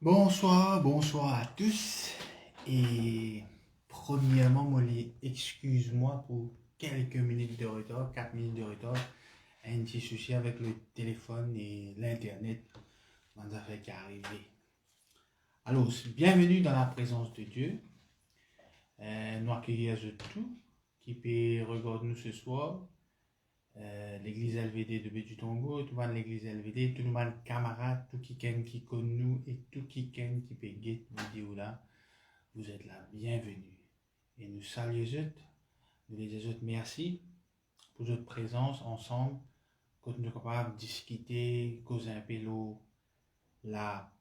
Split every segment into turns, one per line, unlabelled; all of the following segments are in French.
Bonsoir à tous. Et premièrement, excuse-moi pour quelques minutes de retard, 4 minutes de retard. Un petit souci avec le téléphone et l'internet. On a fait qu'arriver. Alors, bienvenue dans la présence de Dieu. Nous accueillons tout qui peut regarder nous ce soir. L'église LVD de Bédu Tongo, tout le monde l'église LVD, tout le monde camarade, tout qui connaît nous et tout qui peut guetter vidéo là, vous êtes là, bienvenue. Et nous saluons nous les autres merci pour votre présence ensemble, quand nous sommes capables de discuter, causer un peu la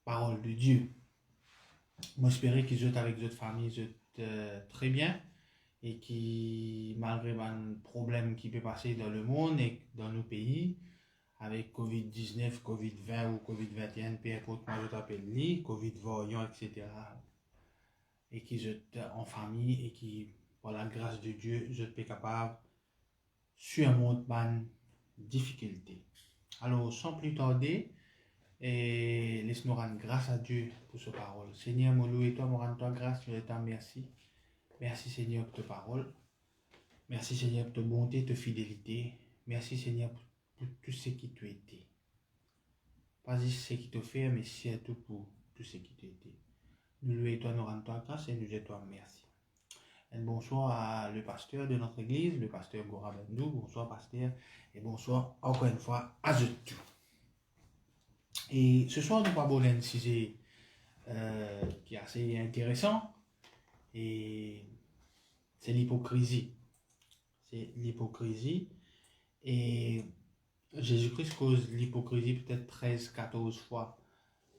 parole de Dieu. Moi, j'espère que vous êtes avec votre famille, vous êtes très bien. Et qui, malgré les problèmes qui peuvent passer dans le monde et dans nos pays, avec Covid-19, Covid-20 ou Covid-21, peu importe comment je t'appelle, Covid variant, etc., et qui sont en famille et qui, par la grâce de Dieu, je suis capable de surmonter les difficultés. Alors, sans plus tarder, et laisse-nous rendre grâce à Dieu pour sa parole. Seigneur, mon loup et toi, mon rends toi grâce, je t'en remercie. Merci Seigneur pour ta parole. Merci Seigneur pour ta bonté, ta fidélité. Merci Seigneur pour tout ce qui t'a été. Pas juste ce qui t'a fait, mais surtout pour tout ce qui t'a été. Nous louons toi, nous rendons toi grâce et nous disons toi merci. Un bonsoir à le pasteur de notre église, le pasteur Gora Bendou. Bonsoir pasteur et bonsoir encore une fois à tout. Et ce soir, nous parlons d'un sujet qui est assez intéressant et c'est l'hypocrisie. C'est l'hypocrisie. Et Jésus-Christ cause l'hypocrisie peut-être 13-14 fois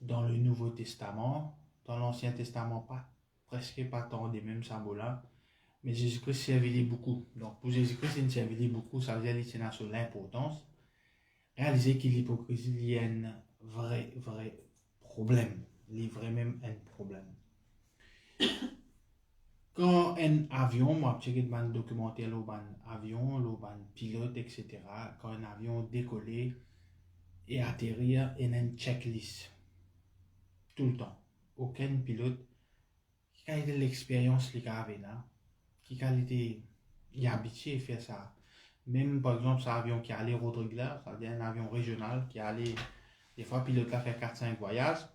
dans le Nouveau Testament. Dans l'Ancien Testament, presque pas tant des mêmes symboles-là. Mais Jésus-Christ servait beaucoup. Donc pour Jésus-Christ, il servait beaucoup, ça veut dire qu'il y a sur l'importance. Réaliser que l'hypocrisie, il y a un vrai problème. Il y a vraiment même un problème. Quand un avion, moi j'ai checké un documentaire sur un avion, sur un pilote, etc. Quand un avion décolle et atterrir, il y a une checklist. Tout le temps. Aucun pilote qui a eu l'expérience qu'il avait là, qui a été habitué à faire ça. Même par exemple, cet avion qui allait Rodrigue, ça veut dire un avion régional qui allait, des fois, pilote là fait 4-5 voyages,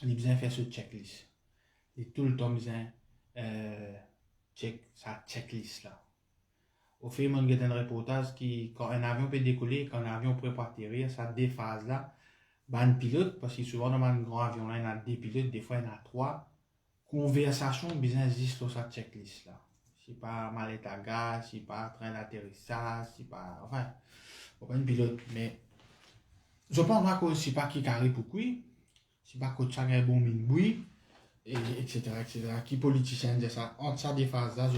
il a besoin de faire ce checklist. Et tout le temps, besoin check sa checklist là. Au fait, il y a un reportage qui, quand un avion peut décoller, quand un avion peut pas atterrir, ça déphase là, un pilote, parce que souvent dans un grand avion là, il y a deux pilotes, des fois il y en a trois. Conversation, besoin existe sur sa checklist là. Si pas mal à gaz, si pas train d'atterrissage, si pas. Enfin, pas un pilote, mais je pense que si pas qui carré pour qui, si pas que chacun bon mine oui, etc. Qui politicien dit ça, entre ça des phases là,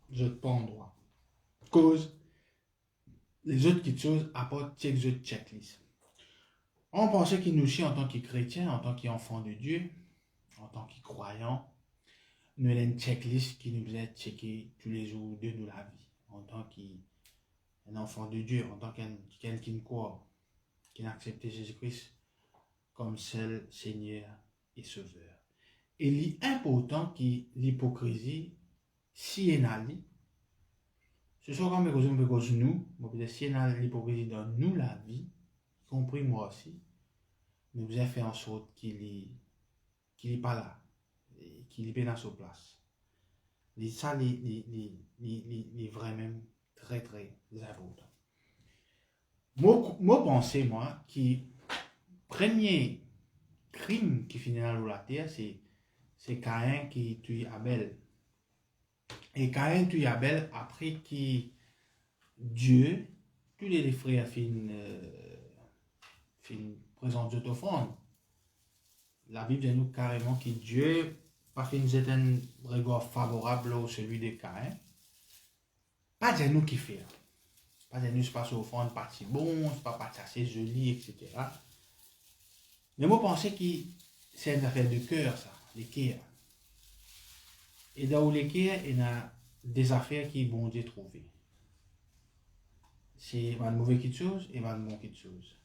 je te pas en droit. Cause les autres petites choses apportent check the checklist. On pensait qu'il nous chie en tant que chrétien, en tant qu'enfant de Dieu, en tant que croyant, nous avons une checklist qui nous aide à checker tous les jours de nous la vie, en tant qu'un enfant de Dieu, en tant qu'un qui croit, qui a accepté Jésus-Christ comme seul Seigneur et Sauveur. Et il est important que l'hypocrisie, si elle a ce soit comme cause nous, si elle a l'hypocrisie dans nous la vie, y compris moi aussi, nous devons faire en sorte qu'il n'est pas là, qu'il est bien dans sa place. Et ça, est vraiment très important. Moi, pensez, moi, que premier crime qui finit dans la terre, c'est Caïn qui tue Abel. Et Caïn tue Abel après que Dieu, tous les frères présentent Dieu offrande. La Bible dit nous carrément que Dieu pas fait un regard favorable au celui de Caïn. Pas de nous qui fait. Pas de nous c'est pas sur offrande parti bon, c'est pas parti assez joli, etc. Mais moi, je pense que c'est une affaire de cœur, ça, les cœurs. Et dans les cœurs, il y a des affaires qui vont Dieu trouver. C'est une mauvaise chose et une bonne chose.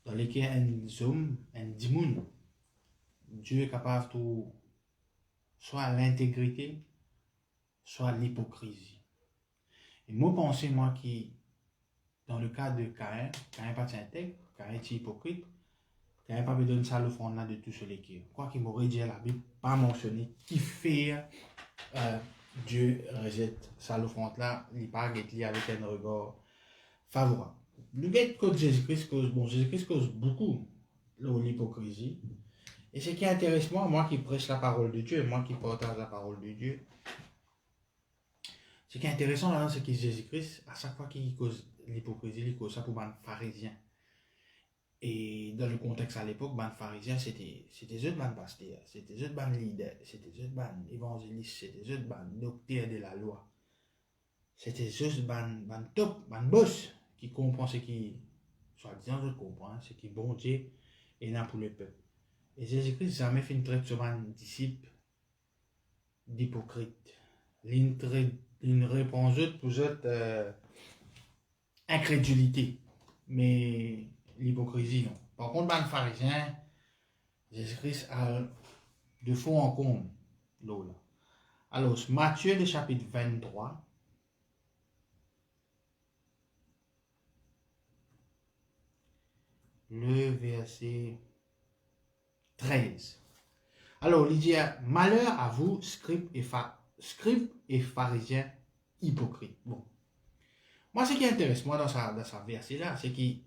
dans lesquels un homme, un dimoun, Dieu est capable de soit l'intégrité, soit l'hypocrisie. Et moi, pensez, moi, qui, dans le cas de Caïn, Caïn pas intègre, Caïn est hypocrite, Caïn pas besoin de ça l'offrande là de tout ce qui quoi qu'il m'aurait dit à la Bible, pas mentionné, qui fait Dieu rejette ça l'offrande là, il pas lié avec un regard favorable. Le fait que Jésus-Christ cause beaucoup l'hypocrisie. Et ce qui intéresse moi qui prêche la parole de Dieu, moi qui partage la parole de Dieu, ce qui est intéressant là-dedans, c'est que Jésus-Christ, à chaque fois qu'il cause l'hypocrisie, il cause ça pour les pharisiens. Et dans le contexte à l'époque, les pharisiens, c'était eux les pasteurs, c'était eux les leaders, c'était eux les évangélistes, c'était eux les docteurs de la loi. C'était eux les top, les boss qui comprennent ce qui, soi-disant, je comprends, ce qui bon Dieu est là pour le peuple. Et Jésus-Christ jamais fait une traite sur un disciple d'hypocrite. Une réponse pour cette incrédulité. Mais l'hypocrisie, non. Par contre, les pharisiens, Jésus-Christ a de fond en comble. Alors, Matthieu, le chapitre 23. Le verset 13. Alors, il dit, malheur à vous, scribes et pharisiens hypocrites. Bon. Moi, ce qui intéresse moi dans sa verset-là, c'est que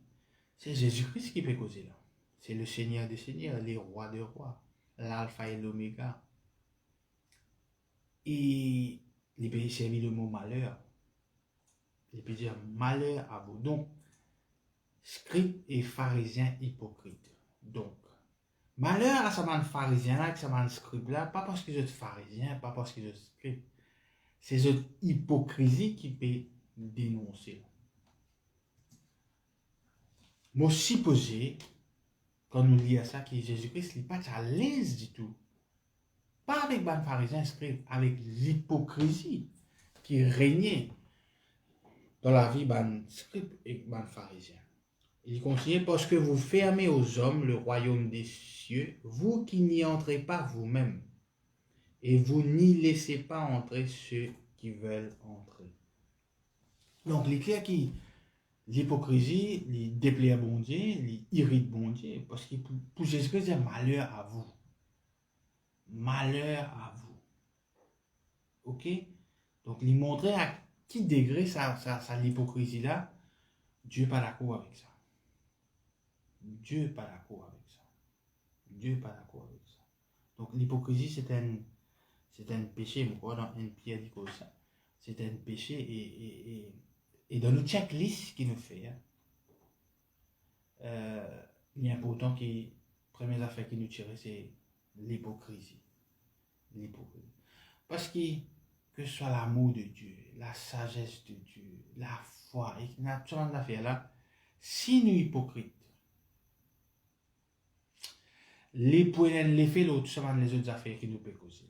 c'est Jésus-Christ qui peut causer là. C'est le Seigneur des Seigneurs, les rois des rois, l'alpha et l'oméga. Et il peut servir le mot malheur. Il peut dire malheur à vous. Donc, scribes et pharisiens hypocrites. Donc, malheur à ce man pharisien là, à ce man scribe là, pas parce qu'ils sont pharisiens, pas parce qu'ils sont scribes. C'est cette hypocrisie qui peut dénoncer. Moi, supposé, quand nous lisons ça, que Jésus-Christ n'est pas à l'aise du tout. Pas avec les pharisiens scribes, avec l'hypocrisie qui régnait dans la vie des scribes et des pharisiens. Il continue, parce que vous fermez aux hommes le royaume des cieux, vous qui n'y entrez pas vous-même, et vous n'y laissez pas entrer ceux qui veulent entrer. Donc, les clairs qui, l'hypocrisie, les déplaire bon Dieu, les irrite bon Dieu, parce que pour Jésus-Christ, c'est malheur à vous. Malheur à vous. Ok? Donc, il montrait à qui degré ça l'hypocrisie là, Dieu n'est pas d'accord avec ça. Dieu n'est pas d'accord avec ça. Dieu n'est pas d'accord avec ça. Donc l'hypocrisie, c'est un péché, mais quoi, dans une pierre dit comme ça. C'est un péché et dans le checklist qu'il nous fait, il est important que la première affaire qu'il nous tire, c'est l'hypocrisie. L'hypocrisie. Parce que ce soit l'amour de Dieu, la sagesse de Dieu, la foi, et naturellement l'affaire là, si nous hypocrites, les points, les faits, tout ça, les autres affaires qui nous peuvent causer.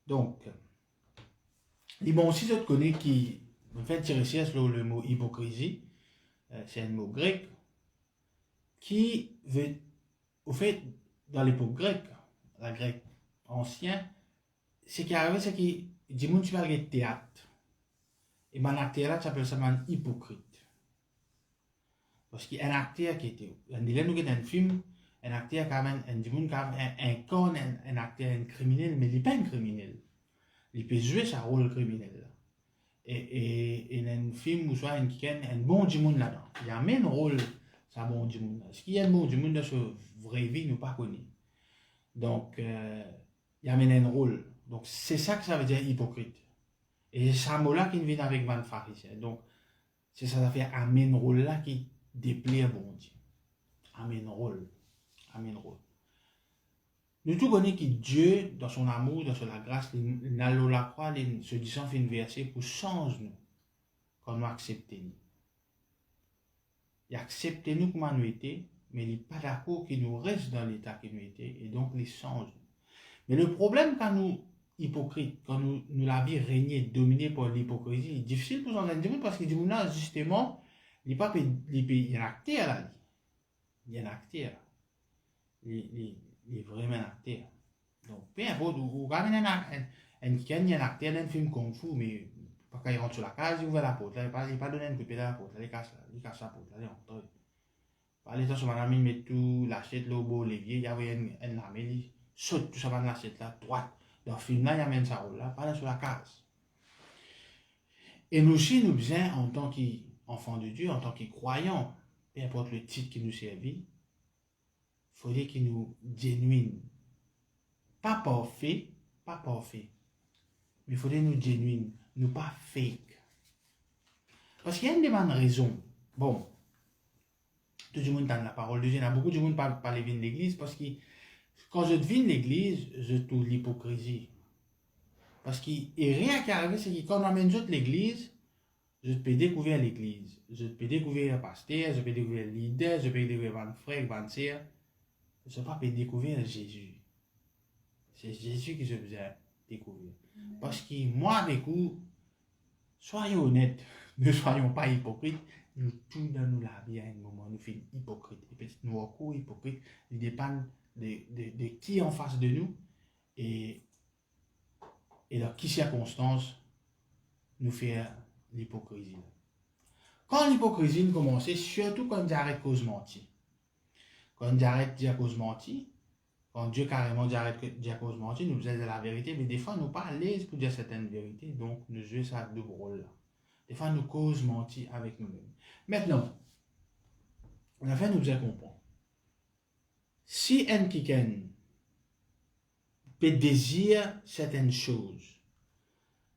Donc, il y a aussi d'autres connaît qui me fait tirer sur le mot hypocrisie, c'est un mot grec, qui veut, au fait, dans l'époque grecque, la grecque ancien, ce qui arrive, c'est qu'il dit, tu parles de théâtre. Et ben, l'acteur là, tu appelles ça un hypocrite. Parce qu'il y a un acteur qui était, il y a un film, un acteur quand même, un con, un acteur, un criminel, mais il n'est pas un criminel. Il peut jouer sa rôle criminel. Et il y a un film où soit un bon du monde là-dedans. Il y a même un rôle, ça bon du monde. Ce qu'il y a un bon du monde dans sa vraie vie, nous pas connu. Donc, il y a un rôle. Donc, c'est ça que ça veut dire hypocrite. Et c'est ce mot-là qui vient avec man pharisien. Donc, c'est ça, ça fait un rôle là qui déplaît bon Dieu. Amen rôle. Amen rôle. Nous tous connaissons que Dieu, dans son amour, dans sa grâce, il n'a la croix, il se dit sans fin verset pour changer nous, quand nous acceptons nous. Il accepte nous comme nous étions, mais il n'est pas d'accord qu'il nous reste dans l'état que nous étions, et donc il change. Mais le problème quand nous hypocrites, quand nous la vie régnée, dominée par l'hypocrisie, c'est difficile pour nous entendre parce que du moment justement, Il pas il y a un acteur là. Il y a un acteur. Il est vraiment un acteur. Donc, peu importe, ou quand même il y a un acteur dans un film Kung Fu, mais pas quand il rentre sur la case, il ouvre la porte. Là, il pas donné un coup de pied dans la porte. Là, il casse la porte. Là, il rentre. Par les temps, sur madame, il met tout, l'assiette, le beau, l'évier, il y avait une lame, il saute tout ça dans l'assiette là, droite. Dans le film là, il amène sa rôle là, pas là sur la case. Et nous aussi, nous besoin, en tant qu'enfants de Dieu, en tant que croyants, peu importe le titre qui nous servit, il faudrait qu'il nous genuine. Pas parfait, mais il faudrait nous genuine, nous pas fake. Parce qu'il y a une bonne raison. Bon, tout le monde dans la parole de Dieu, il y a beaucoup de monde qui parle de l'église parce que quand je devine l'église, je trouve l'hypocrisie. Parce que rien qui arrive, c'est que quand on amène l'église, je peux découvrir l'église. Je peux découvrir le pasteur, je peux découvrir le leader, je peux découvrir Van frère, Van sœur. Je ne peux pas découvrir Jésus. C'est Jésus que je veux découvrir. Parce que moi, avec vous, soyons honnêtes, ne soyons pas hypocrites. Nous, tout dans nous la vie à un moment, nous faisons hypocrites. Et peut-être nous encore hypocrites. Il dépend de qui est en face de nous et dans quelles circonstances nous fait l'hypocrisie. Quand l'hypocrisie commence, surtout quand on arrête cause mentir. Quand on arrête de dire cause mentir, quand Dieu carrément dit arrête de dire cause mentir, nous faisons de la vérité, mais des fois nous pas à l'aise pour dire certaines vérités, donc nous jouons ça double rôle là. Des fois nous cause mentir avec nous-mêmes. Maintenant, on a fait nous bien comprendre. Si un quelqu'un peut désirer certaines choses,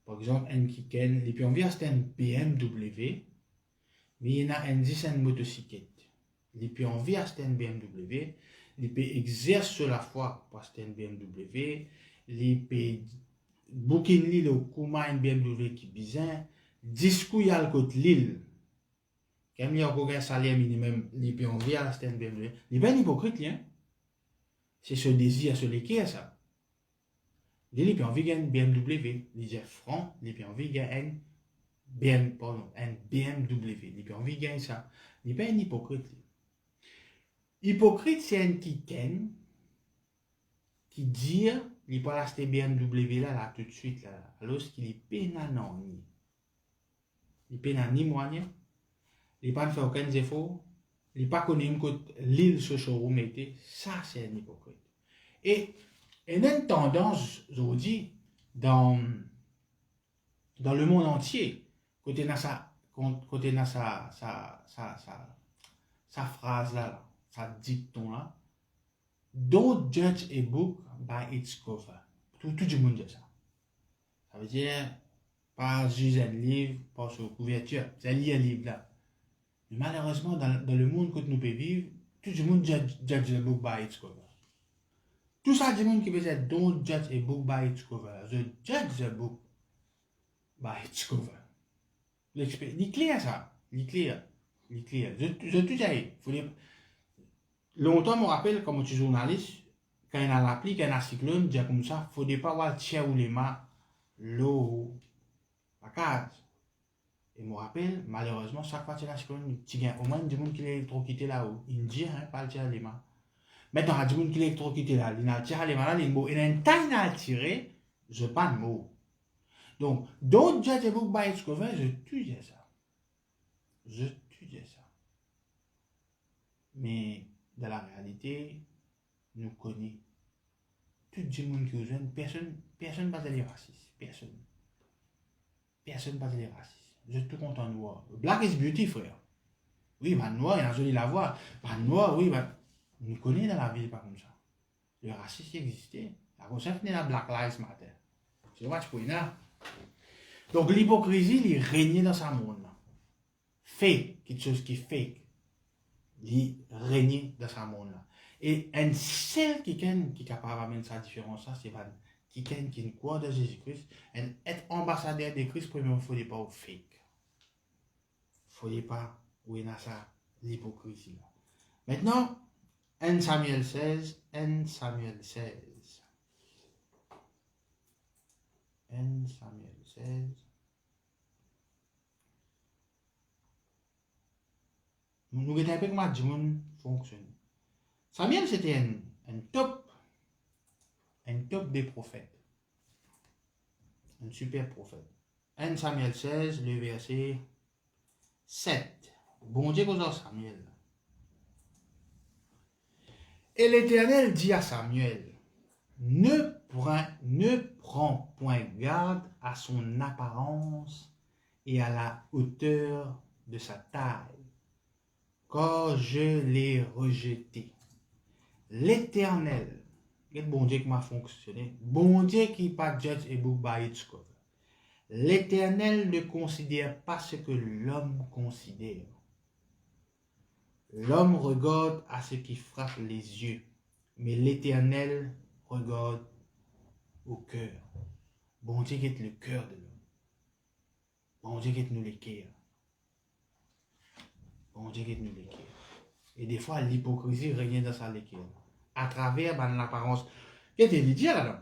par exemple, un quelqu'un, et puis on vient à un BMW, mais il y a un 10 motocyclette. Et puis on vient à un BMW, il peut exercer la foi pour un BMW, il peut booking l'île au Kouma un BMW qui bizarre, discours y a le côté l'île. Quand il y a un salaire minimum, il peut on vient à un BMW. Il est bien hypocrite, hein? C'est ce désir, ce l'équerre, ça. Il peut envie un BMW, il est franc, il peut envie un BMW, il peut envie gagner ça. Il n'est pas un hypocrite. Hypocrite, c'est un qui dit, il peut acheter BMW là, tout de suite, là, alors qu'il est pénant. Il est pénant ni moyen, il n'a pas fait aucun effort, il n'a pas connu l'île sur showroom était, ça c'est un hypocrite. Et il y a une tendance, je vous dis, dans le monde entier, côté dans sa phrase là, sa dicton là, don't judge a book by its cover. Tout le monde dit ça. Ça veut dire, pas juger un livre par sa couverture, c'est lire un livre là. Mais malheureusement, dans le monde que nous pouvons vivre, tout le monde judge a book by its cover. Tout ça, du monde qui veut dire, don't judge a book by its cover. Je judge a book by its cover. C'est clair ça. C'est clair. Je te dis, longtemps, je me rappelle, comme tu es journaliste, quand il y a l'appli, quand il y a un cyclone, dire comme ça, il ne faut pas avoir le tiers ou les mains, l'eau, la case. Et je me rappelle, malheureusement, chaque fois qu'il y a un cyclone, il y a au moins du monde qui est électrocuté là-haut. Il me dit, pas le tiers les mains. Maintenant, il y a du monde qui est électrocuté là, il y a le tiers les mains, il y a une taille à tirer, je n'ai pas de mots. Donc, don't judge a book by its cover, je tue ça. Mais, dans la réalité, nous connaissons tout le monde qui nous aime, personne ne va aller raciste. Personne ne va aller raciste. Je suis tout content de voir. Black is beauty, frère. Oui, man noir, il a joli la voix. Man noir, oui, nous connaissons dans la vie, pas comme ça. Le racisme existait. La concept n'est la Black Lives Matter. C'est what tu peux là. Donc l'hypocrisie, il régnait dans sa monde. Fake, quelque chose qui est fake. Il régnait dans sa monde. Et un seul qui est capable d'amener sa différence, c'est quelqu'un qui croit de Jésus-Christ. Et être ambassadeur de Christ, premièrement, il ne faut pas au fake. Il ne faut pas où il y a ça, l'hypocrisie. Maintenant, 1 Samuel 16. 1 Samuel 16. Nous avons un peu comment Dieu fonctionne. Samuel, c'était un top des prophètes. Un super prophète. 1 Samuel 16, le verset 7. Bon Dieu, cause Samuel. Et l'Éternel dit à Samuel, ne prends point garde à son apparence et à la hauteur de sa taille, car je l'ai rejeté. L'Éternel, quel bon Dieu qui m'a fonctionné, bon Dieu qui pas judge et book by its cover. L'Éternel ne considère pas ce que l'homme considère. L'homme regarde à ce qui frappe les yeux, mais l'Éternel regarde au cœur. Bon Dieu guette le cœur de l'homme. Bon Dieu guette nous les cœurs. Bon Dieu guette nous les cœurs. Et des fois, l'hypocrisie revient dans sa cœur. À travers l'apparence. Qu'est-ce qu'il dit là-dedans?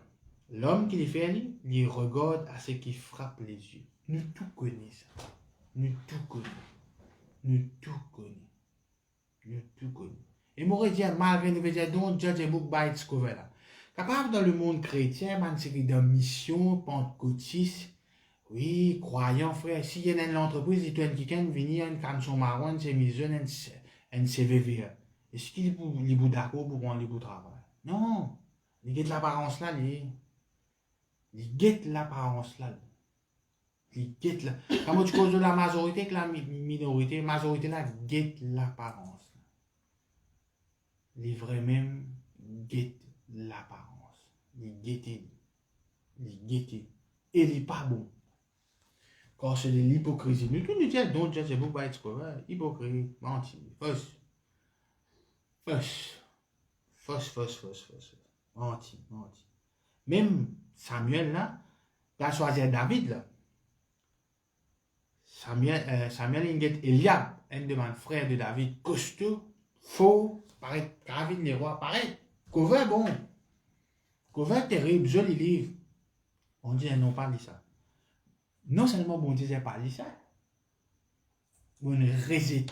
L'homme qui les fait, il regarde à ce qui frappe les yeux. Nous tout connaissons ça. Nous tout connaissons. Nous tout connaissons. Nous tout connaissons. Et moi, je dis, malgré nous, je dis, don't judge a book by its cover là. Capable dans le monde chrétien, man, c'est dans mission, pentecôtiste, oui, croyant, frère, si y a une entreprise, il y a quelqu'un qui vient, une canne marron, c'est mis un CVV. Est-ce qu'il est d'accord pour prendre le travail? Non. Il guette l'apparence là, il guette l'apparence là. Il guette là. Quand tu causes de la majorité que la minorité, majorité là, guette l'apparence. Les vrais même guettent l'apparence. Il guette. Et il n'est pas bon. Quand c'est de l'hypocrisie. Nous tous nous disons, don't judge a book by its cover. Hypocrite, menti, fausse. Menti. Même Samuel là, il a choisi David là. Samuel Inget Eliab, un de mes frères de David, costaud, faux, pareil, David les rois, pareil, couvert bon, couvert terrible, joli livre. On dit, non, pas dit ça. Non seulement bon Dieu n'a pas dit ça, mais on rejette.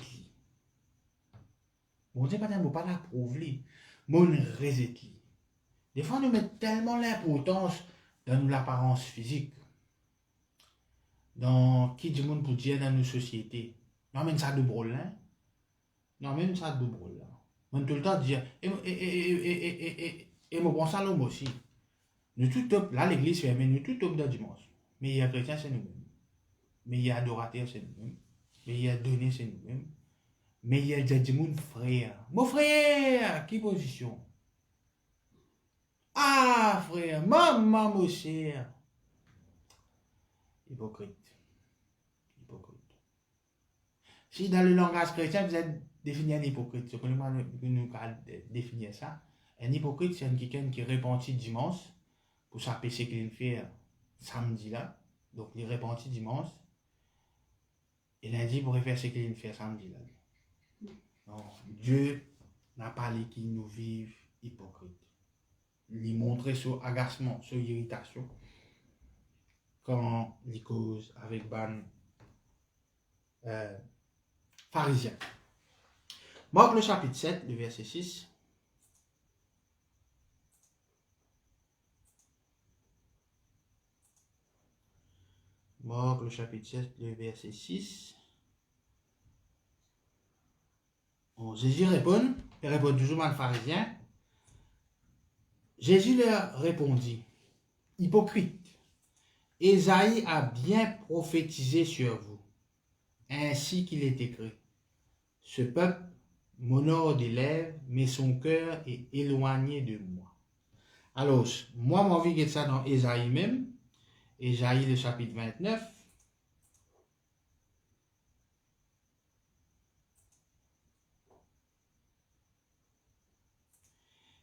Bon Dieu pas l'approuver, mais on rejette. Des fois, nous mettons tellement l'importance dans l'apparence physique, dans qui du monde pour dire dans nos sociétés. Non, même ça de brûle, hein? Non, même ça de brûle, là. On tout le temps dire, et moi, bon, ça l'homme aussi. Nous tout top, là, l'église fermée, nous tout top dans dimanche. Mais il y a chrétien, c'est nous-mêmes. Mais il y a adorateur, c'est nous-mêmes. Mais il y a donné, c'est nous-mêmes. Mais il y a des mon frère. Mon frère, qui position? Ah, frère, maman, mon cher. Hypocrite. Si dans le langage chrétien, vous êtes défini un hypocrite, c'est comment nous définir ça? Un hypocrite, c'est quelqu'un qui repentit dimanche pour sa péché qu'il fait samedi là. Donc, il repentit dimanche. Et lundi, pour faire ce qu'il fait samedi là. Non, Dieu n'a pas les qui nous vivent hypocrites. Il montrait son agacement, son irritation quand il cause avec ban pharisiens. Marc le chapitre 7, le verset 6. Marc le chapitre 7, le verset 6. Bon, Jésus répond, il répond toujours mal pharisien. Jésus leur répondit, hypocrite, Ésaïe a bien prophétisé sur vous, ainsi qu'il est écrit. Ce peuple m'honore des lèvres, mais son cœur est éloigné de moi. Alors, moi, j'ai envie de ça dans Ésaïe même, Ésaïe le chapitre 29.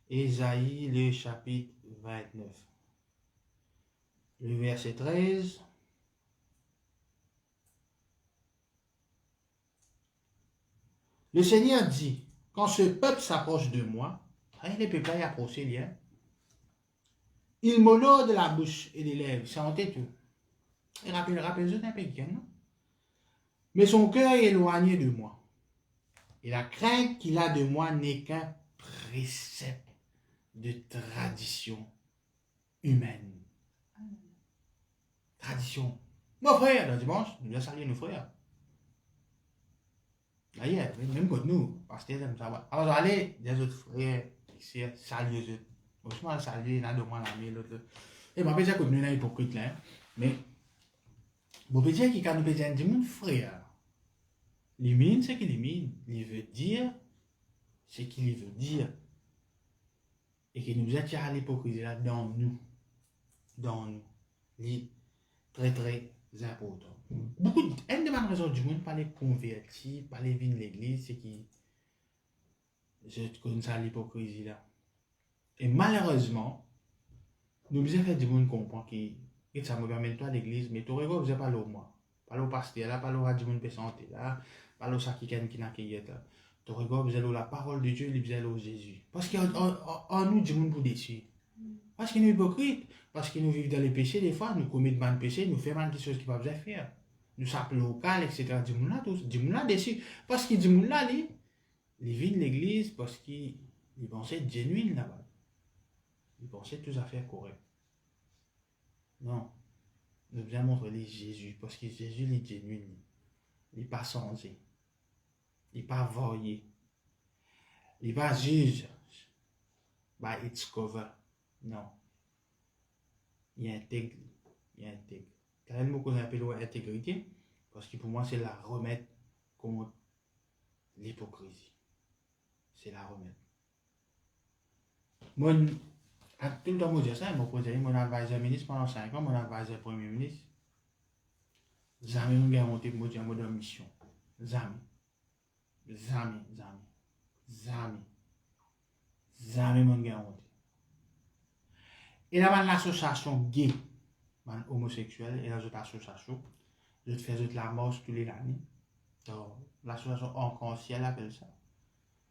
Ésaïe le chapitre 29. Le verset 13. Le Seigneur dit, quand ce peuple s'approche de moi, les peuples y approcher bien, il m'honore de la bouche et des lèvres, c'est en tête tout. Et rappelle-vous d'un peu, non? Mais son cœur est éloigné de moi. Et la crainte qu'il a de moi n'est qu'un précepte de tradition humaine. Tradition. Mon frère, le dimanche, nous devons saluer nos frères. D'ailleurs, même contre nous, parce que ça va. Alors, allez, des autres frères, ici, saluer les autres. Franchement, saluer, il y a de moi l'ami, l'autre. Et ma pédia, comme nous, est hypocrite là. Mais, mon pédia, qui, quand nous pédia, dit mon frère, l'émine, c'est qu'il émine. Il veut dire, ce qu'il veut dire. Et que nous attire à l'hypocrisie là, dans nous. Dans nous. C'est très, très important. Beaucoup de, une des raisons du monde, pas les convertis, pas les vignes de l'église, c'est qui, je connais ça l'hypocrisie là. Et malheureusement, nous avons fait du monde comprendre que ça me permet toi à l'église, mais tu regardes, vous n'avez pas l'eau moi. Pas l'eau pasteur là, pas l'eau à du monde santé là, pas l'eau ça qui n'a qu'à là. Tu regardes, vous avez la parole de Dieu, vous avez l'eau Jésus. Parce qu'en nous, du monde pour déçu. Parce que nous sommes hypocrites, parce que nous vivons dans les péchés, des fois, nous commettons des péchés, nous faisons des choses qui ne peuvent pas faire. Nous sommes local, etc. Du monde là, tous, du monde là déçu. Parce que du monde là, les viennent de l'église, parce qu'ils pensaient être genuines là-bas. Ils pensaient toutes affaires correctes. Non. Nous devons montrer Jésus, parce que Jésus est genuine. Il n'est pas changé. Il n'est pas voyé. Il n'est pas juge. By its cover. Non. Il intègre. Il intègre. Quel est le mot qu'on appelle intégrité? Parce que pour moi, c'est la remède contre l'hypocrisie. C'est la remède. Moi, tout le temps, je dis ça, mon advisor ministre pendant 5 ans, mon advisor premier ministre. Jamais nous avons monté pour dire mode mission. Jamais. Jamais mon gars monté. Et là, l'association gay, homosexuel, et les autres associations, je fais la marche tous les années. L'association Arc-en-Ciel appelle ça.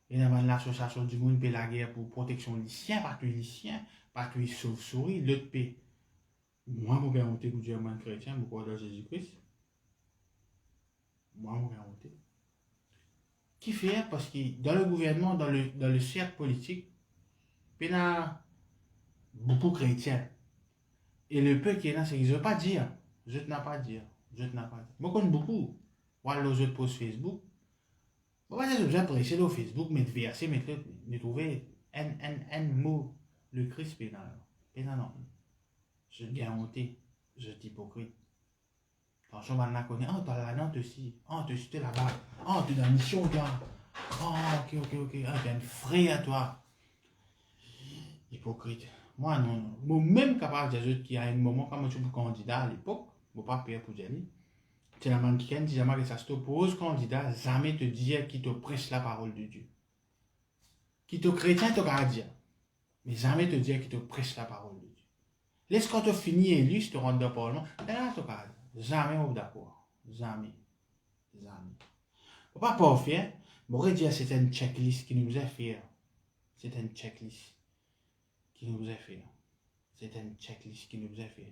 Et là, l'association du monde paie la guerre pour protection lycéen, pas tous les lycéens, pas tous les sauves-souris, l'autre paie. Moi, mon gars monté pour dire moi chrétien, pour croire dans Jésus-Christ. Moi, mon gars monté. Qui fait? Parce que dans le gouvernement, dans le cercle politique, il y a beaucoup de chrétiens. Et le peu qui est là, c'est qu'ils ne veulent pas dire. Je ne n'ai pas dire. Moi, je connais beaucoup. Moi, les autres posts Facebook. Moi, je vais prêcher sur Facebook, mettre verset, me trouver un mot, le Christ pénal. Non. Je garantis, je suis hypocrite. Attention, maintenant, on connaît. Oh, tu as la nante aussi. Oh, tu es là-bas. Oh, tu es dans la mission, toi. Oh, ok. Ah, tu es un frère à toi. Hypocrite. Moi, non. Moi, même capable de dire qu'il y a un moment, quand je suis candidat à l'époque, je ne vais pas payer pour y aller. C'est la même qui dit jamais que ça se pose candidat, jamais te dire qui te prêche la parole de Dieu. Qui te chrétien, te va dire. Mais jamais te dire qui te prêche la parole de Dieu. Laisse quand tu finis élu, si tu rentres dans le parlement, là, tu vas dire. Jamais on est d'accord. Jamais. Pas parfait, mais on va dire c'est une checklist qui nous a fait. C'est une checklist qui nous a fait.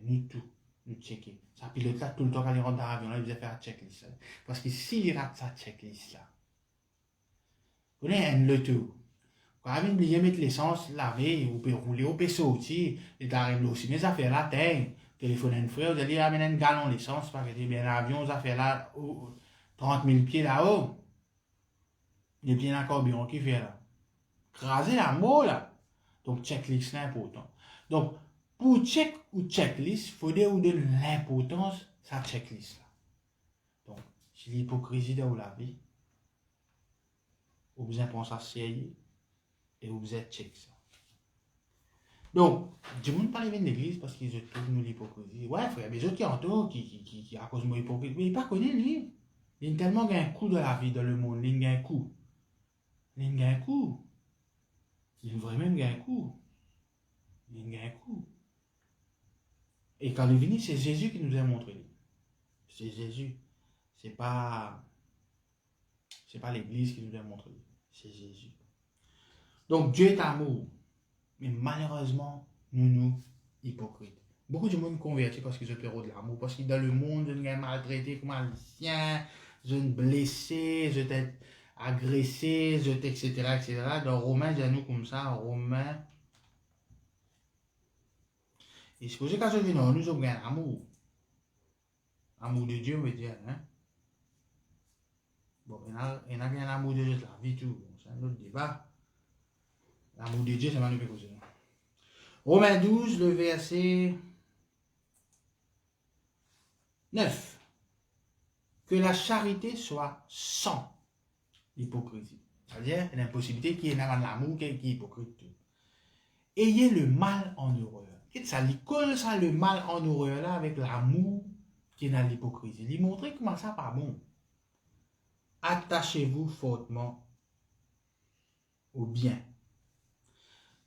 Nous tous, nous checker. Ça pilote là tout le temps quand il rentre dans l'avion, là, il va faire la checklist. Parce que s'il rate sa checklist là, vous avez le tout. Quand vous oubliez de mettre l'essence, laver, vous pouvez rouler, vous pouvez sortir, et arrive aussi, mes affaires là, téléphone à un frère, vous allez amener un gallon d'essence, parce que bien l'avion, vous affaires là, 30 000 pieds là-haut. Il y a bien un corbion qui fait là. Craser la mot là. Donc, checklist, c'est important. Donc, pour check ou checklist, il faut dire ou donner l'importance de sa checklist là. Donc, si l'hypocrisie dans la vie, vous avez pensé à sérieux et vous avez check ça. Donc, du monde parle bien de l'église parce qu'ils trouvent nous l'hypocrisie. Ouais, frère, mais les autres qui entourent, qui à cause de mon hypocrisie, mais ils ne pas connaître lui. Il a tellement gagné un coup dans la vie, dans le monde. Il a un coup. Il a vraiment gagné un coup. Et quand il est venu, c'est Jésus qui nous a montré. C'est Jésus. C'est pas l'église qui nous a montré. C'est Jésus. Donc Dieu est amour. Mais malheureusement, nous hypocrites. Beaucoup de monde convertit parce qu'ils ont peur de l'amour. Parce que dans le monde, je suis maltraité comme un chien, je suis blessé, je suis agressé, etc., etc. Dans Romains, dis-nous comme ça, Romains. Et c'est pour ça que nous avons un amour. Amour de Dieu, veut dire, hein. Bon, il y a un amour de Dieu, la vie, tout. C'est un autre débat. L'amour de Dieu, c'est pas nous qui causons. Romains 12, le verset 9. Que la charité soit sans hypocrisie. C'est-à-dire, il y a une possibilité qu'il y ait l'amour qui est hypocrite. Ayez le mal en horreur. Et ça lui colle ça le mal en horreur là avec l'amour qui est dans l'hypocrisie. Il montre comment ça pas bon. Attachez-vous fortement au bien.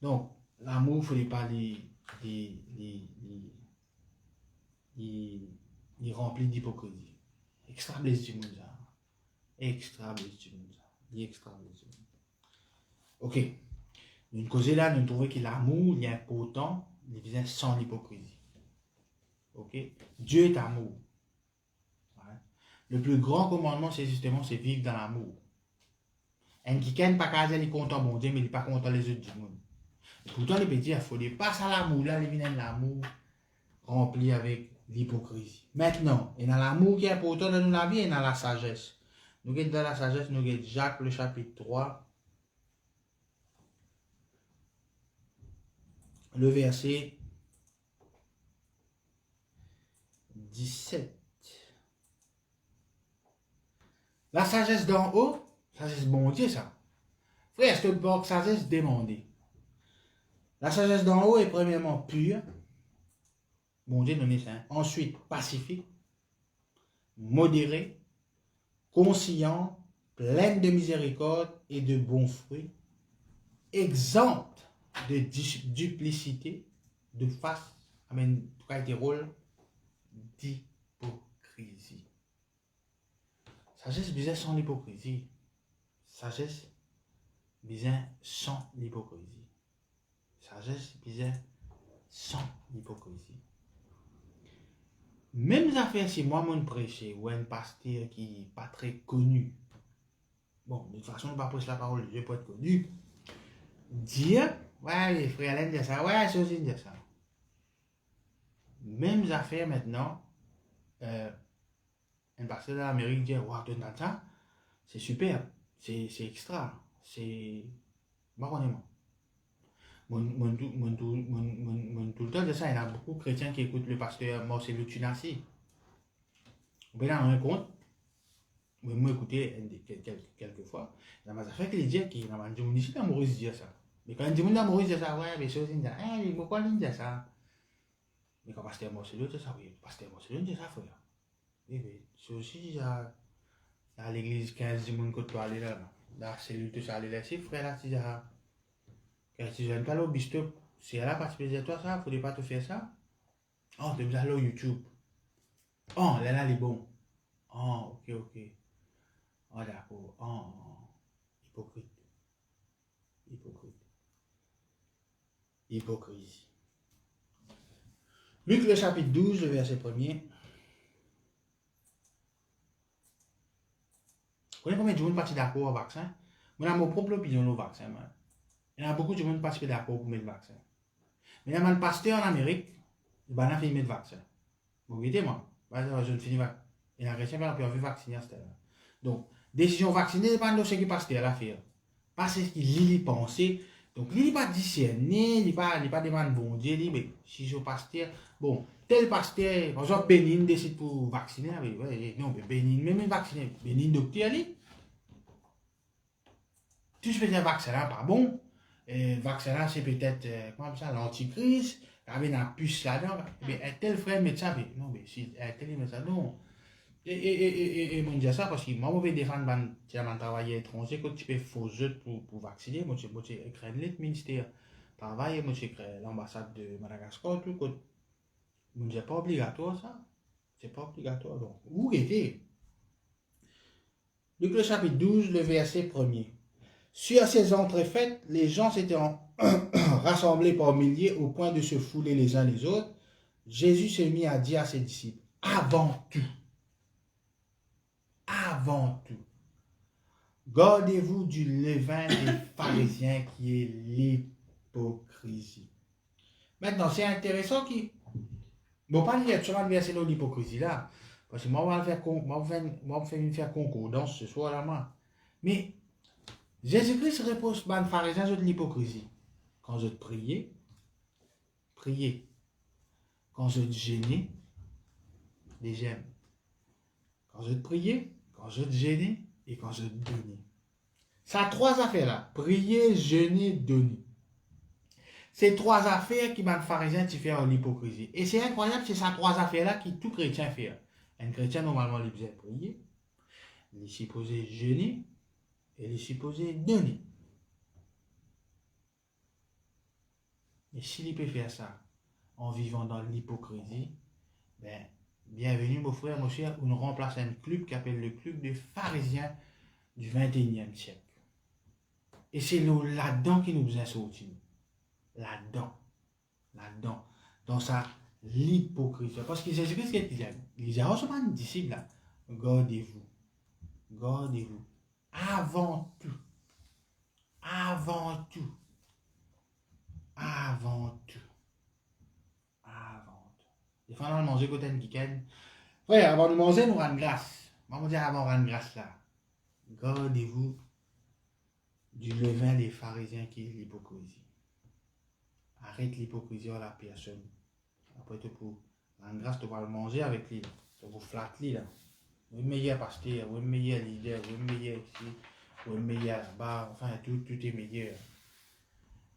Donc, l'amour, il ne faudrait pas les remplir d'hypocrisie. Extra blesse du monde, ça. Extra blesse du monde, ça. Extra blesse du monde. Ok. Une cause là, nous trouvons que l'amour, il est important, il vient sans l'hypocrisie. Ok. Dieu est amour. Ouais. Le plus grand commandement, c'est justement, c'est vivre dans l'amour. Un qui ne pas qu'à dire, il est content, bon Dieu, mais il n'est pas content les autres du monde. Pourtant, les petits, il faut les passer à l'amour, là, il vient de l'amour rempli avec l'hypocrisie. Maintenant, il y a l'amour qui est important dans la vie et dans la sagesse. Nous sommes dans la sagesse, nous sommes Jacques, le chapitre 3, le verset 17. La sagesse d'en haut, sagesse bon Dieu, ça. Frère, c'est une sagesse demandée. La sagesse d'en haut est premièrement pure. Bon Dieu donné ça. Ensuite, pacifique, modérée, conscient, pleine de miséricorde et de bons fruits, exempte de duplicité, de face, amen, des rôles d'hypocrisie. Sagesse bizarre sans l'hypocrisie. Sagesse bizarre sans l'hypocrisie. Sagesse bizarre sans l'hypocrisie. Même affaire si moi, mon prêcher ou un pasteur qui n'est pas très connu, bon, de toute façon, on ne va pas prêcher la parole de Dieu pour être connu, dire, ouais, les frères Alain dit ça, ouais, c'est aussi dit ça. Même affaire maintenant, un pasteur de l'Amérique dit, ouais, tu entends ça, c'est super, c'est extra, c'est. Moi, on est moi. Tout le temps de ça, il y a beaucoup de chrétiens qui écoutent le pasteur Marcelo Tunasi. Vous pouvez en rendre compte. Moi, écouté quelques fois. Il y a des affaires qui disent qu'il y a des gens ici dans Maurice dit ça. Mais quand des gens Maurice dit ça, ouais, mais c'est aussi dit, eh, pourquoi il dit ça? Mais quand pasteur Marcelo dit ça, oui, pasteur Marcelo dit ça, frère. Oui, c'est aussi dans l'église 15 du monde que tu vas aller là. Dans la cellule, tu vas aller là, c'est frère là, c'est ça. Quand tu viens pas là au bistop, si elle a participé à toi, ça, il ne faudrait pas te faire ça. Oh, tu es allé au YouTube. Oh, là, il est bon. Oh, ok. Oh, d'accord. Oh, hypocrite. Hypocrisie. Luc, le chapitre 12, le verset 1er. Vous connaissez combien de gens partent d'accord au vaccin? Moi, j'ai mon propre opinion au vaccin. Il y a beaucoup de gens qui partent d'accord pour mettre le vaccin. Mais il y a un pasteur en Amérique, il a fait mettre le vaccin. Vous voyez, moi, je ne finis pas. Il y a un chrétien qui a pu vacciner à ce temps-là. Donc, décision vaccinée, pas de ce qui passe à la faire. Parce qu'il y pensé. Donc, il n'est pas discerné, il n'est pas demandé bon Dieu, mais si je pasteur, bon, tel pasteur, par exemple, Bénin décide pour vacciner, non, mais Bénin, même vacciné, Bénin docteur, tu fais un vaccin là, pas bon. Le vaccin là, c'est peut-être, comment ça, l'antichrist, il y avait une puce là-dedans, mais tel frère médecin, non, mais si tel médecin, non. Et moi, je dis ça parce que moi, je vais défendre mon travail étranger quand tu fais faux jeu pour vacciner. Moi, j'ai écrit le ministère travail, moi, j'ai écrit l'ambassade de Madagascar, tout. Moi, c'est pas obligatoire ça. C'est pas obligatoire. Donc, où était Luc le chapitre 12, le verset 1er. Sur ces entrées faites, les gens s'étaient rassemblés par milliers au point de se fouler les uns les autres. Jésus s'est mis à dire à ses disciples, avant tout, Gardez-vous du levain des pharisiens qui est l'hypocrisie. Maintenant, c'est intéressant qui. Bon, pas lire sur le verset de l'hypocrisie là. Parce que moi, on va faire concordance ce soir là, moi. Mais Jésus-Christ répond aux pharisiens de l'hypocrisie. Quand je priais, priez. Quand je gênais, les j'aime. Quand je priais, quand je gênais et quand je donnais. Ça a trois affaires là. Prier, jeûner, donner. C'est trois affaires qui les pharisiens te faire l'hypocrisie. Et c'est incroyable, c'est ces trois affaires-là qui tout chrétien fait. Un chrétien, normalement, il doit prier, il est supposé jeûner, et il est supposé donner. Et s'il peut faire ça en vivant dans l'hypocrisie, ben, bienvenue, mon frère, mon cher, on remplace un club qui s'appelle le club des pharisiens du 21e siècle. Et c'est là-dedans qui nous a sortis. Là-dedans. Dans sa l'hypocrisie. Parce que Jésus-Christ, ce qu'il dit, il a reçu un disciple là. Gardez-vous. Avant tout. Des fois, on a mangé côté de week-end. Ouais, avant de manger, nous rendons grâce. Maman dit avant de rendre grâce là. Gardez-vous du levain des pharisiens qui est l'hypocrisie. Arrête l'hypocrisie à la personne. Après, tu peux rendre grâce, tu vas le manger avec lui. Tu vas flatter là. Vous êtes meilleur pasteur, vous êtes meilleur leader, vous êtes meilleur ici, vous êtes meilleur là-bas. Enfin, tout est meilleur.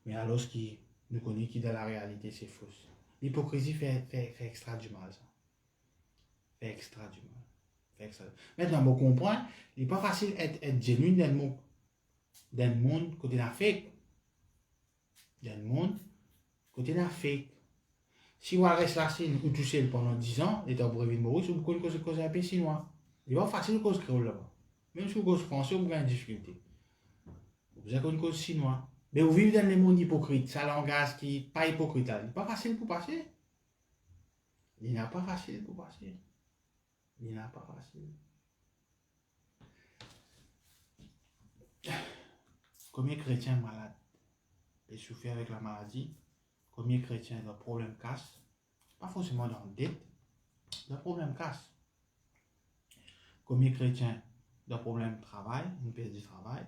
Mais alors, ce qui nous connaît qui dans la réalité, c'est faux. L'hypocrisie fait extra du mal, ça. Fait extra du mal. Maintenant, on comprend, il n'est pas facile d'être genuine dans le monde côté de la fake. Dans le monde côté de la fake. Si vous restez là, vous touchez pendant 10 ans, et vous brevet de Maurice, vous connaissez cause un peu chinois. Il n'est pas facile de cause créole là-bas. Même si vous cause français, vous avez une difficulté. Vous avez une cause chinois. Mais vous vivez dans le monde hypocrite, ça langage qui n'est pas hypocrite. Il n'est pas facile pour passer. Il n'est pas facile pour passer. Combien de chrétiens malades et souffrent avec la maladie? Combien de chrétiens ont des problèmes casse? Pas forcément dans le dette, des problèmes casse. Combien de chrétiens ont des problèmes de travail, une perte du travail?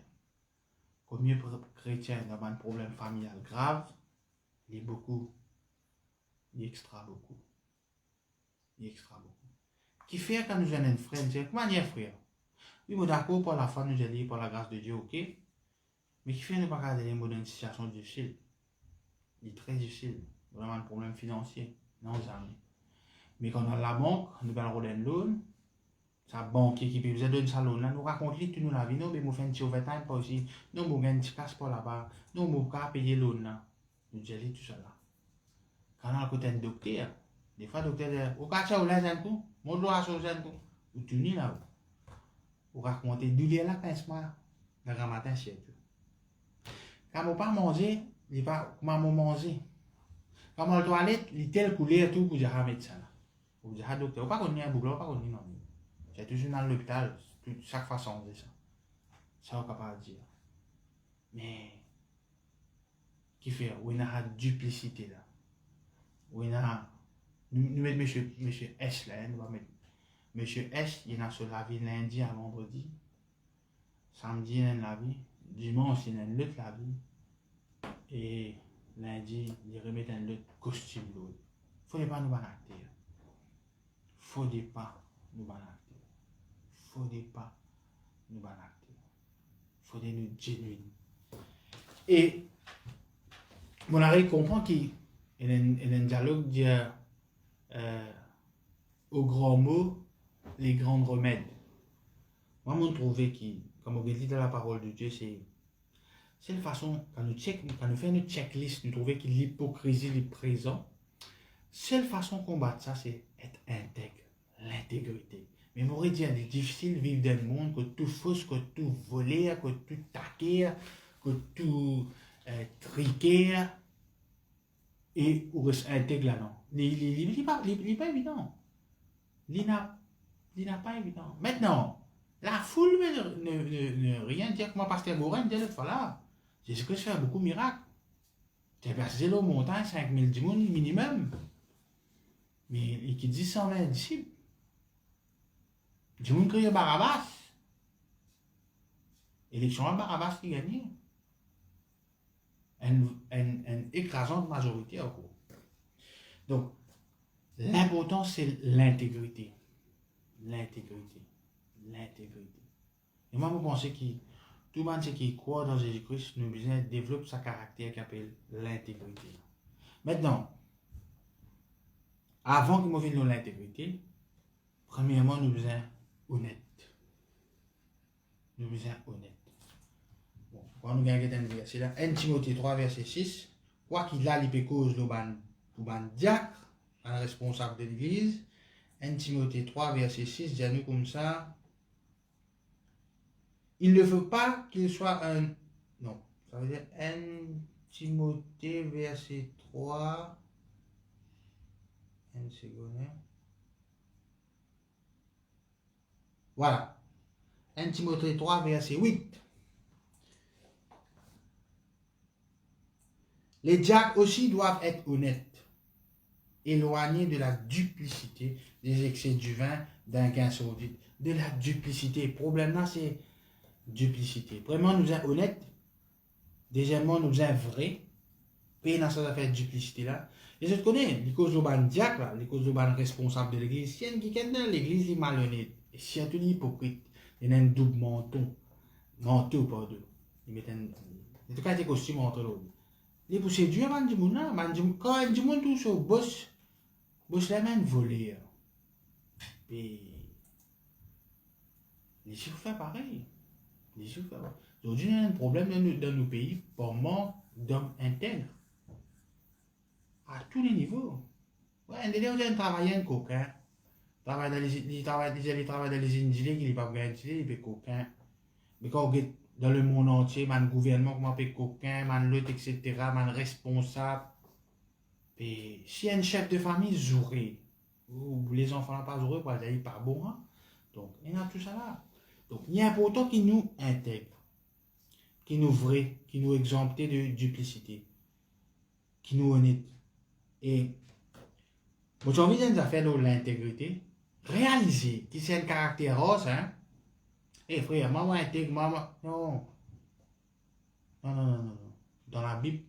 Combien de chrétiens ont un problème familial grave? Il y a beaucoup. Il y a extra beaucoup. Qui fait quand nous avons un frère, nous disons, comment est frère? Oui, mais d'accord, pour la fin, nous allons dire, pour la grâce de Dieu, ok? Mais qui fait ne pas garder dans une situation difficile? Il est très difficile. Vraiment un problème financier. Non, jamais. Mais quand on a la banque, nous allons rouler une loan. Sa banque qui peut vous donner sa loan là, nous raconte tout nous la vie, non, mais nous faisons un petit overtime pas aussi. Non, nous gagnons un petit casse pas là-bas. Non, nous pouvons payer loan là. Nous disons tout ça là. Quand on a côté un docteur, des fois le docteur dit, au cas où là, j'ai un coup, mon doigt sur un coup. Ou tu n'y là. Ou raconter douleur là, pince-moi, le grand matin, c'est tout. Quand on pas manger, il pas comment manger. Quand on le toilette, il tel couleur tout pour dire à médecin là. Ou dire à docteur, ou pas qu'on y a un boucle, ou pas qu'on y non. J'ai toujours dans l'hôpital, chaque façon de ça. Ça, on est capable de dire. Mais, qui fait, où il y a une duplicité là. Où il y a, nous mettons monsieur S là, nous va mettre monsieur S, il y a sur la vie lundi à vendredi. Samedi, il y a la vie. Dimanche, il y a l'autre la vie. Et lundi, il remet un autre costume l'autre. Il ne faut pas nous banacter. Il ne faut pas nous banacter. Il faut nous genuine. Et mon arrive comprend qu'il y a un dialogue dit au grand mot, les grands remèdes. Moi, je trouve que, comme on dit dans la parole de Dieu, c'est une façon, quand nous faisons une checklist, nous trouvons que l'hypocrisie est présente. Seule façon de combattre ça, c'est être intègre, l'intégrité. Mais m'aurait dit, c'est difficile de vivre dans le monde, que tout fausse, que tout volé, que tout taquer, que tout triquer, et on reste intègre là-dedans. Il n'est pas évident. Il n'est pas évident. Maintenant, La foule ne rien dire comme Pasteur Gorin dit l'autre fois là. Jésus-Christ fait beaucoup de miracles. Tu as passé là aux montagnes, 5000 dimones minimum. Mais il dit 120 disciples. Dimones crient Barabbas. Élection à Barabbas qui gagnait. Une écrasante majorité au cours. Donc, l'important c'est l'intégrité. L'intégrité. L'intégrité. Et moi, je pense que tout le monde qui croit dans Jésus-Christ, nous besoin développer sa caractère qui appelle l'intégrité. Maintenant, avant que nous venions l'intégrité, premièrement, nous besoin honnête. Nous besoin honnête. Bon, quand nous gagnons un verset là, 1 Timothée 3, verset 6, quoi qu'il a les cause pour ban diacre, un responsable de l'église, 1 Timothée 3, verset 6, dit à nous comme ça, il ne faut pas qu'il soit un... Non, ça veut dire 1 Timothée, verset 3, une seconde. Voilà. 1 Timothée 3, verset 8. Les diacres aussi doivent être honnêtes, éloignés de la duplicité, des excès du vin, d'un gain sordide. De la duplicité. Le problème là, c'est duplicité. Premièrement, nous sommes honnêtes. Deuxièmement, nous sommes vrais. Puis dans cette affaire de duplicité là. Et je te connais, les causes de diacre, là, les causes de responsable de l'église. Si il y a dans l'église, il est malhonnête. Et si il y a un hypocrite, il y a un double menton. Manteau, pardon. Il met un. En tout cas, il y a des costumes entre l'autre. Les poussées Dieu, man, du monde là. Quand il dit monde tout sur boss la main volée. Et. Les chiffres font pareil. Les chiffres font pareil. Aujourd'hui, il y a un problème dans nos pays pour manque d'hommes intègres. À tous les niveaux. Ouais, un délai où il y a un travailleur coquin. Il travaille dans les usines, il n'est pas bien, il est coquin. Mais quand on est dans le monde entier, man gouvernement, comment on coquin, man l'autre, etc., man responsable. Et si un chef de famille zouré, ou les enfants n'ont pas zouré, parce qu'ils pas bon, hein? Donc, il y a tout ça là. Donc, il est important qu'ils nous intègrent, qu'ils nous vrai, qu'ils nous exemptent de duplicité, qu'ils nous honnêtent. Et, moi, j'ai envie de faire de l'intégrité, réaliser que c'est un caractère rose, hein? Eh frère, maman intègre, maman. Non. Non, non, non, non. Dans la Bible,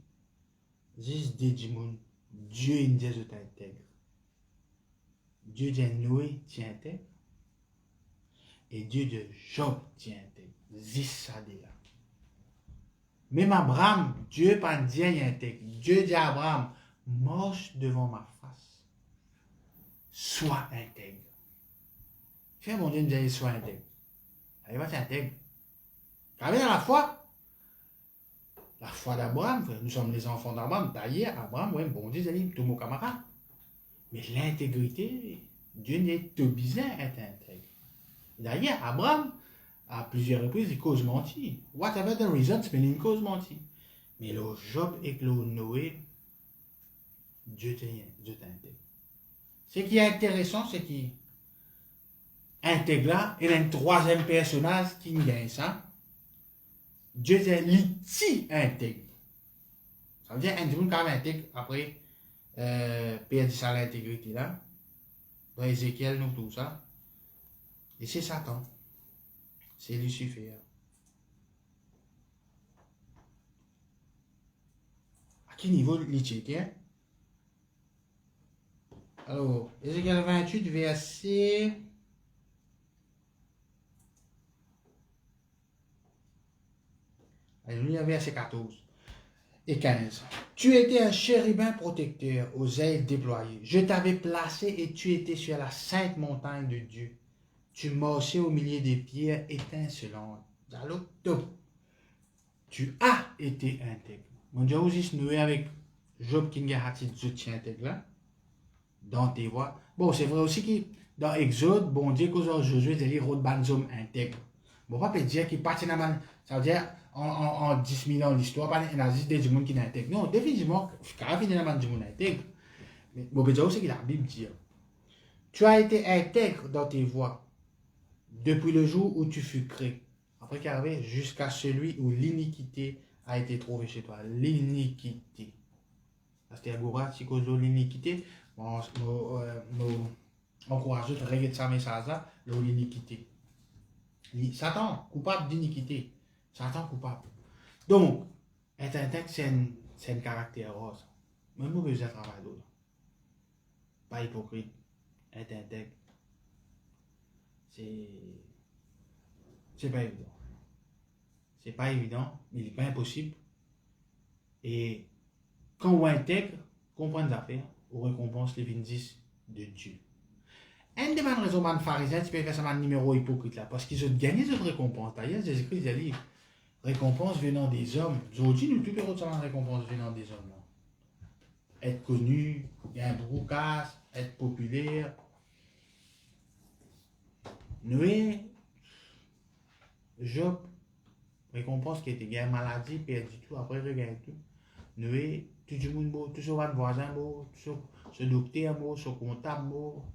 juste dit Dieu il dit que tu intègre. Dieu dit Noé, tu intègre. Et Dieu dit Job, tu intègre. Juste ça déjà. Même Abraham, Dieu pas dit il intègre. Dieu dit à Abraham, marche devant ma face. Sois intègre. Fais mon Dieu nous dit sois intègre. Allez, va t'intègre. Quand même dans la foi d'Abraham, nous sommes les enfants d'Abraham. D'ailleurs, Abraham, oui, bon Dieu, il tout mon camarade. Mais l'intégrité, Dieu n'est obligé d'être intègre. D'ailleurs, Abraham, à plusieurs reprises, il cause menti. Whatever the reasons, mais il cause menti. Mais le Job et le Noé, Dieu t'intègre. Ce qui est intéressant, c'est qu'il intègre là, il y a un troisième personnage qui gagne ça. Dieu est l'iti intègre. Ça veut dire un monde quand même intègre après perdre ça l'intégrité là. Dans Ézéchiel, nous tout ça. Et c'est Satan. C'est Lucifer. À quel niveau l'itier? Alors, Ézéchiel 28, verset. Alléluia, verset 14 et 15. Tu étais un chérubin protecteur aux ailes déployées. Je t'avais placé et tu étais sur la sainte montagne de Dieu. Tu marchais au milieu des pierres étincelantes. Tu as été intègre. Mon Dieu, aussi, nous avec Job qui a été intègre là, dans tes voies. Bon, c'est vrai aussi que dans Exode, bon Dieu, que Josué dit route banzom intègre. Bon, pas peut dire qu'il partit dans la. Ça veut dire, en 10 000 ans d'histoire, il y a juste des gens qui sont intègres. Non, définitivement, quand il y a des gens intègres. Mais bon, peut dire aussi que la Bible dit tu as été intègre dans tes voies. Depuis le jour où tu fus créé. Après qu'il arrive, jusqu'à celui où l'iniquité a été trouvée chez toi. L'iniquité. Parce que Agora, si cause de l'iniquité, encourage de régler ça message là, l'iniquité. Satan, coupable d'iniquité. Satan, coupable. Donc, être intègre, c'est un caractère rose. Même nous, besoin de travail d'autre. Pas hypocrite. Être intègre. C'est pas évident. C'est pas évident, mais il n'est pas impossible. Et quand on intègre, comprend les affaires, on récompense les 20 de Dieu. Un des raisons de pharisiens, tu peux faire ça un numéro hypocrite là, parce qu'ils ont gagné cette récompense. D'ailleurs, Jésus-Christ a dit récompense venant des hommes. Aujourd'hui, nous, tous les autres, ça récompense venant des hommes. Là. Être connu, il y a un broucasse, être populaire. Noé, Job, récompense qui était gagné maladie, perdu tout, après regagne tout. Noé, tout le monde, tout ce voisin, tout ce docteur, ce comptable,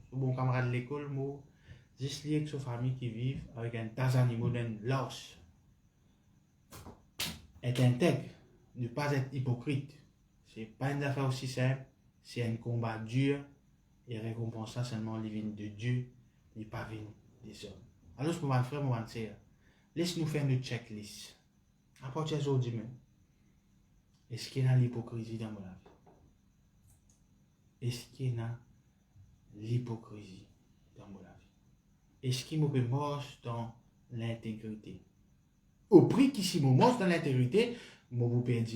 ce bon camarade de l'école, juste lié avec sa famille qui vivent avec un tas d'animaux dans l'os. Être intègre, ne pas être hypocrite. C'est pas une affaire aussi simple, c'est un combat dur et récompensant seulement les vignes de Dieu, n'est pas vignes des hommes. Alors, mon frère, mon sœur, laisse-nous faire une checklist. À partir d'aujourd'hui même, est-ce qu'il y a l'hypocrisie dans mon vie? Est-ce qu'il y a l'hypocrisie dans mon vie? Est-ce qu'il me mort dans l'intégrité? Au prix qu'ici me mort dans l'intégrité, je vous perdre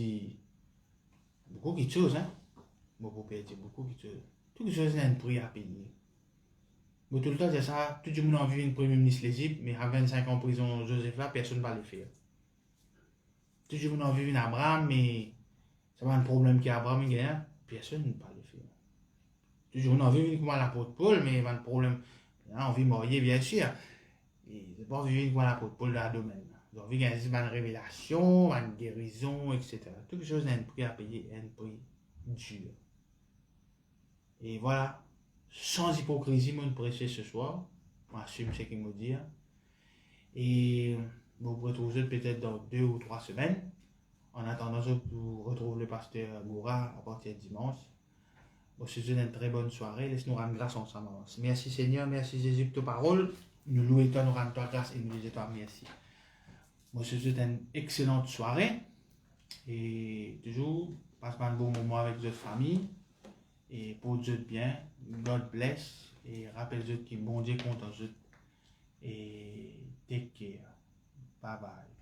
beaucoup de choses, hein? Je vous perdre beaucoup de choses. Toutes les choses ont un prix à payer. Mais tout le temps, c'est ça, tout le monde a envie de premier ministre l'Égypte, mais à 25 ans en prison, Joseph là, personne ne va le faire. Tout le monde a envie d'Abraham, mais ça va un problème qu'Abraham gagne, personne ne va le faire. Toujours on a envie comme l'apôtre Paul, mais il y a un problème. On a envie de marier, bien sûr. Et c'est pas envie comme l'apôtre Paul dans le domaine. J'ai envie qu'il y ait une révélation, une guérison, etc. Toutes les choses ont un prix à payer, un prix dur. Et voilà, sans hypocrisie, mon prêcher ce soir. On assume ce qu'il me dit. Et vous vous retrouvez peut-être dans 2 ou 3 semaines. En attendant, je vous retrouve le pasteur Goura à partir de dimanche. Bon, je vous souhaite une très bonne soirée. Laisse-nous rendre grâce ensemble. Merci Seigneur, merci Jésus pour ta parole. Nous louons toi, nous rendons toi grâce et nous disons toi merci. Moi, je vous souhaite une excellente soirée. Et toujours, passe un bon moment avec votre famille. Et pour Dieu bien, God bless. Et rappelle-vous que bon Dieu compte en vous. Et take care. Bye bye.